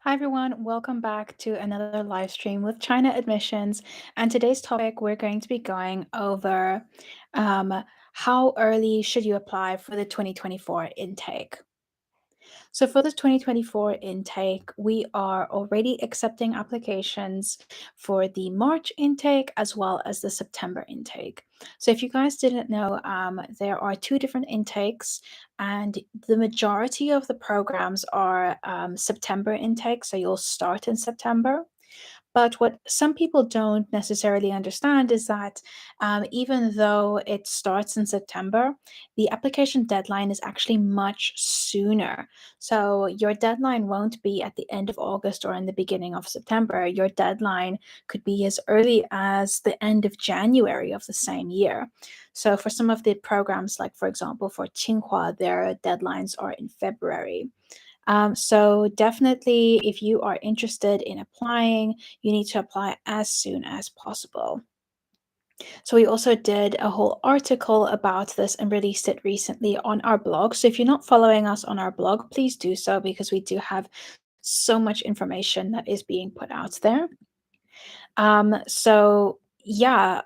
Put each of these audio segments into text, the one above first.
Hi everyone, welcome back to another live stream with China admissions. And today's topic, we're going to be going over how early should you apply for the 2024 intake. So for the 2024 intake, we are already accepting applications for the March intake as well as the September intake. So if you guys didn't know, there are two different intakes, and the majority of the programs are September intake. So you'll start in September. But what some people don't necessarily understand is that even though it starts in September, the application deadline is actually much sooner. So your deadline won't be at the end of August or in the beginning of September. Your deadline could be as early as the end of January of the same year. So for some of the programs, like for example for Tsinghua, their deadlines are in February. So definitely, if you are interested in applying, you need to apply as soon as possible. So we also did a whole article about this and released it recently on our blog. So if you're not following us on our blog, please do so because we do have so much information that is being put out there. So yeah,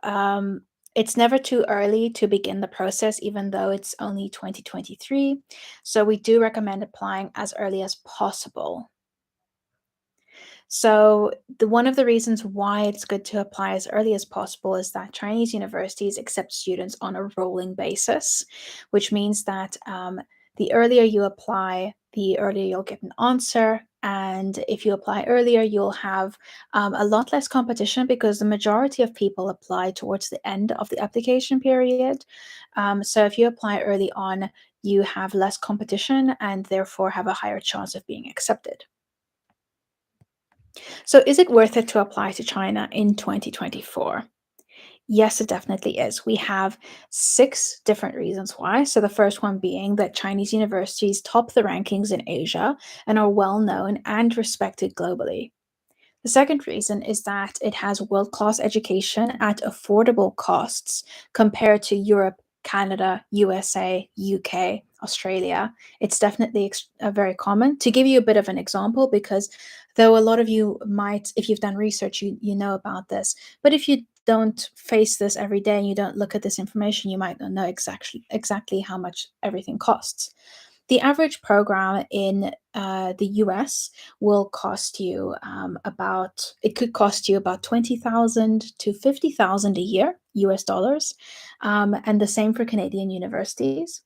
it's never too early to begin the process, even though it's only 2023. So we do recommend applying as early as possible. So, one of the reasons why it's good to apply as early as possible is that Chinese universities accept students on a rolling basis, which means that the earlier you apply, the earlier you'll get an answer. And if you apply earlier, you'll have a lot less competition because the majority of people apply towards the end of the application period. So, if you apply early on, you have less competition and therefore have a higher chance of being accepted. So, is it worth it to apply to China in 2024? Yes, it definitely is. We have six different reasons why. So, the first one being that Chinese universities top the rankings in Asia and are well known and respected globally. The second reason is that it has world class education at affordable costs compared to Europe, Canada, USA, UK, Australia. It's definitely very common. To give you a bit of an example, because though a lot of you might, if you've done research, you know about this, but if you don't face this every day and you don't look at this information, you might not know exactly how much everything costs. The average program in the US will cost you it could cost you about 20,000 to 50,000 a year, US dollars. And the same for Canadian universities.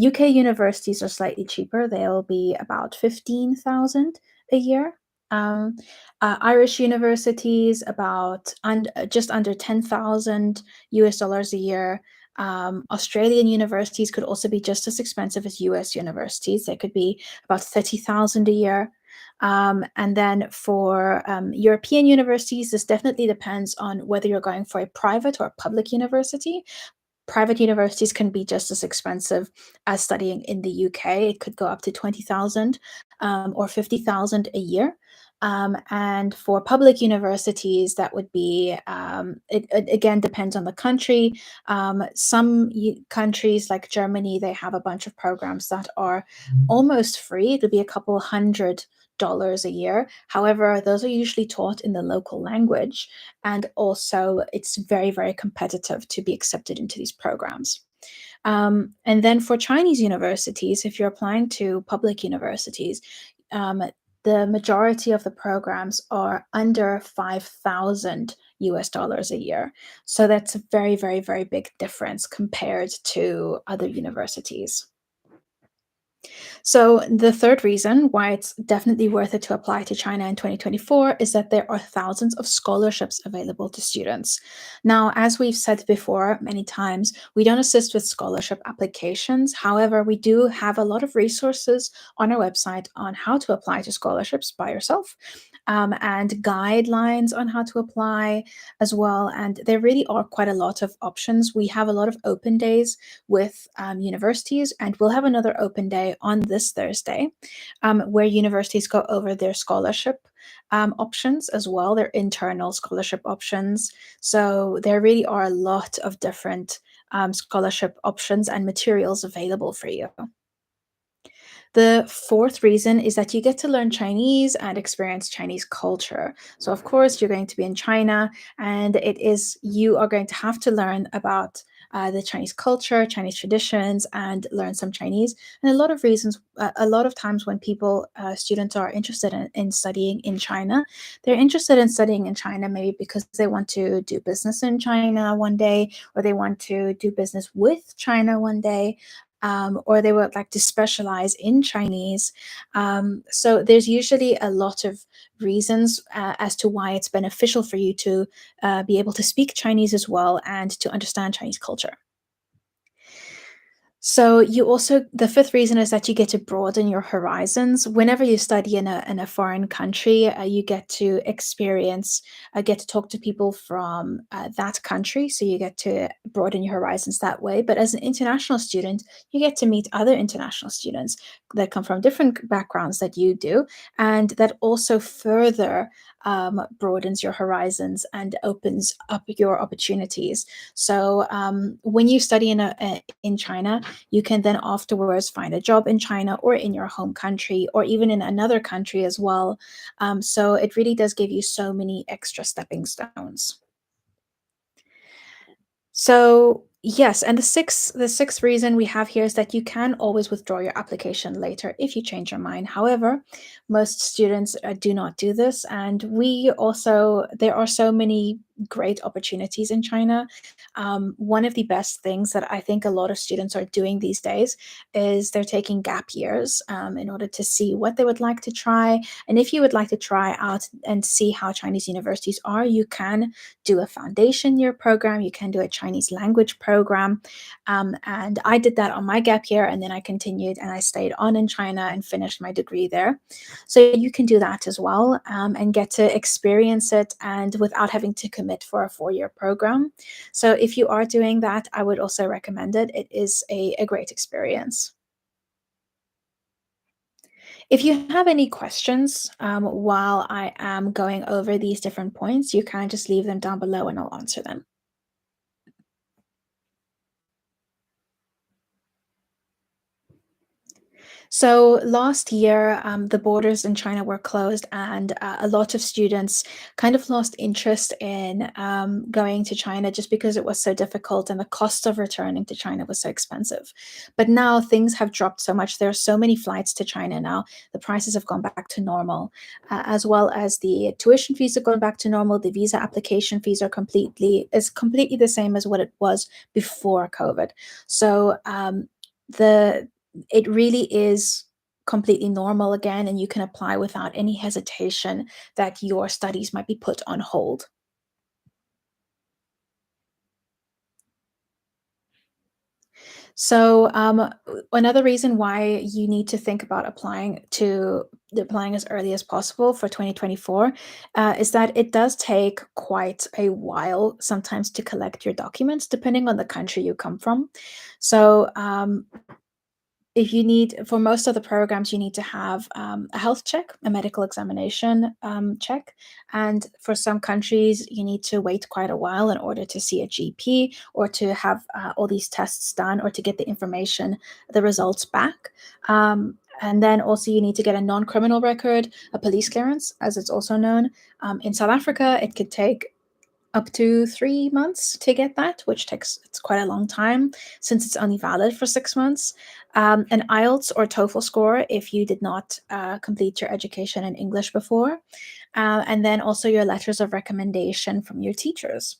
UK universities are slightly cheaper. They'll be about 15,000 a year. Um, Irish universities about just under 10,000 US dollars a year. Australian universities could also be just as expensive as US universities. They could be about 30,000 a year. And then for European universities, this definitely depends on whether you're going for a private or a public university. Private universities can be just as expensive as studying in the UK. It could go up to 20,000 or 50,000 a year. And for public universities, that would be, it again depends on the country. Some countries like Germany, they have a bunch of programs that are almost free. It would be a couple $100 a year. However, those are usually taught in the local language. And also, it's very, very competitive to be accepted into these programs. And then for Chinese universities, if you're applying to public universities, um, the majority of the programs are under 5,000 US dollars a year. So that's a very, very, very big difference compared to other universities. So, the third reason why it's definitely worth it to apply to China in 2024 is that there are thousands of scholarships available to students. Now, as we've said before many times, we don't assist with scholarship applications. However, we do have a lot of resources on our website on how to apply to scholarships by yourself. And guidelines on how to apply as well. And there really are quite a lot of options. We have a lot of open days with universities, and we'll have another open day on this Thursday where universities go over their scholarship options as well, their internal scholarship options. So there really are a lot of different scholarship options and materials available for you. The fourth reason is that you get to learn Chinese and experience Chinese culture. So, of course, you're going to be in China, and you are going to have to learn about the Chinese culture, Chinese traditions, and learn some Chinese. And a lot of times when students are interested in studying in China, they're interested in studying in China maybe because they want to do business in China one day, or they want to do business with China one day, or they would like to specialize in Chinese. So there's usually a lot of reasons as to why it's beneficial for you to be able to speak Chinese as well and to understand Chinese culture. So the fifth reason is that you get to broaden your horizons. Whenever you study in a foreign country, you get to talk to people from that country. So you get to broaden your horizons that way. But as an international student, you get to meet other international students that come from different backgrounds that you do, and that also further broadens your horizons and opens up your opportunities. So when you study in China, you can then afterwards find a job in China or in your home country or even in another country as well. So it really does give you so many extra stepping stones. So yes, and the sixth reason we have here is that you can always withdraw your application later if you change your mind. However, most students do not do this, and there are so many great opportunities in China. One of the best things that I think a lot of students are doing these days is they're taking gap years in order to see what they would like to try. And if you would like to try out and see how Chinese universities are, you can do a foundation year program, you can do a Chinese language program. And I did that on my gap year, and then I continued and I stayed on in China and finished my degree there. So you can do that as well, and get to experience it and without having to commit for a 4-year program. So if you are doing that, I would also recommend it. It is a great experience. If you have any questions while I am going over these different points, you can just leave them down below and I'll answer them. So last year, the borders in China were closed, and a lot of students kind of lost interest in going to China just because it was so difficult and the cost of returning to China was so expensive. But now things have dropped so much. There are so many flights to China now. The prices have gone back to normal, as well as the tuition fees have gone back to normal. The visa application fees is completely the same as what it was before COVID. So the it really is completely normal again, and you can apply without any hesitation that your studies might be put on hold. So, another reason why you need to think about applying as early as possible for 2024 is that it does take quite a while sometimes to collect your documents, depending on the country you come from. So, if you need for most of the programs, you need to have a health check, a medical examination check. And for some countries, you need to wait quite a while in order to see a GP or to have all these tests done or to get the results back. And then also, you need to get a non criminal record, a police clearance, as it's also known. In South Africa, it could take up to 3 months to get that, it's quite a long time since it's only valid for 6 months. An IELTS or TOEFL score if you did not complete your education in English before, and then also your letters of recommendation from your teachers.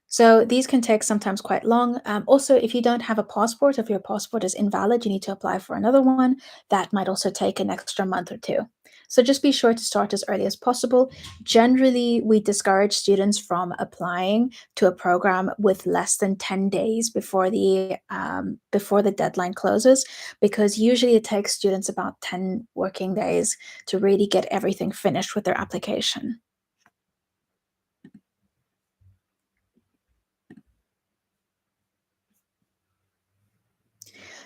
So these can take sometimes quite long. Also, if you don't have a passport, if your passport is invalid, you need to apply for another one. That might also take an extra month or two. So just be sure to start as early as possible. Generally, we discourage students from applying to a program with less than 10 days before the deadline closes, because usually it takes students about 10 working days to really get everything finished with their application.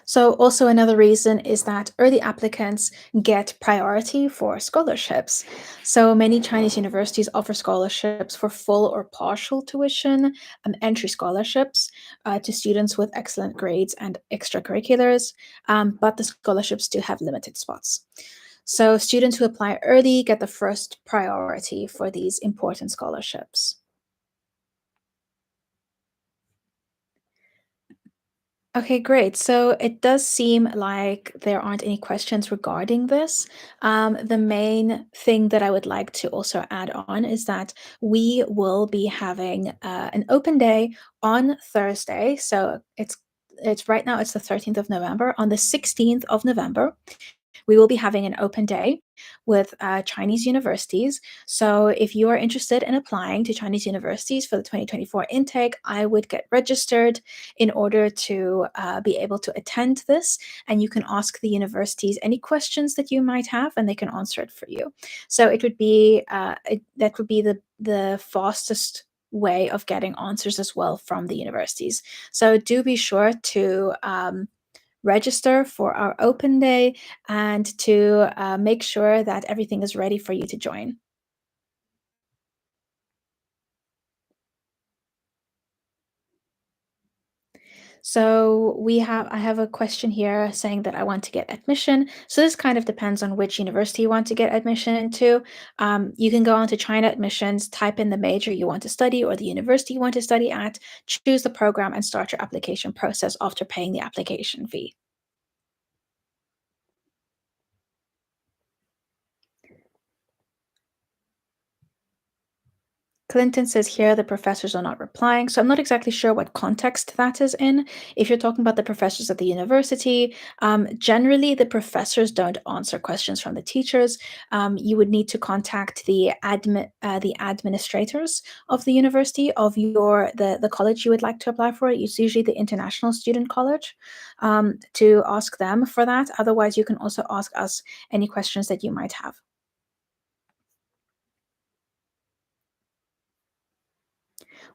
So, also another reason is that early applicants get priority for scholarships. So, many Chinese universities offer scholarships for full or partial tuition, entry scholarships, to students with excellent grades and extracurriculars, but the scholarships do have limited spots. So students who apply early get the first priority for these important scholarships. Okay, great. So it does seem like there aren't any questions regarding this. The main thing that I would like to also add on is that we will be having an open day on Thursday. So it's right now it's the 13th of November. On the 16th of November, we will be having an open day with Chinese universities. So if you are interested in applying to Chinese universities for the 2024 intake, I would get registered in order to be able to attend this. And you can ask the universities any questions that you might have, and they can answer it for you. So it would be that would be the fastest way of getting answers as well from the universities. So do be sure to register for our open day and to make sure that everything is ready for you to join. So I have a question here saying that I want to get admission. So this kind of depends on which university you want to get admission into. You can go on to China admissions, type in the major you want to study or the university you want to study at, choose the program, and start your application process after paying the application fee. Clinton says here the professors are not replying, so I'm not exactly sure what context that is in. If you're talking about the professors at the university, generally the professors don't answer questions from the teachers. You would need to contact the administrators of the university of the college you would like to apply for. It's usually the International Student College, to ask them for that. Otherwise, you can also ask us any questions that you might have.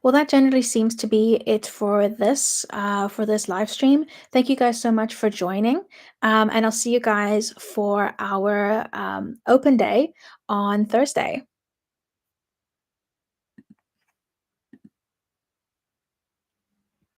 Well, that generally seems to be it for this live stream. Thank you guys so much for joining, and I'll see you guys for our open day on Thursday.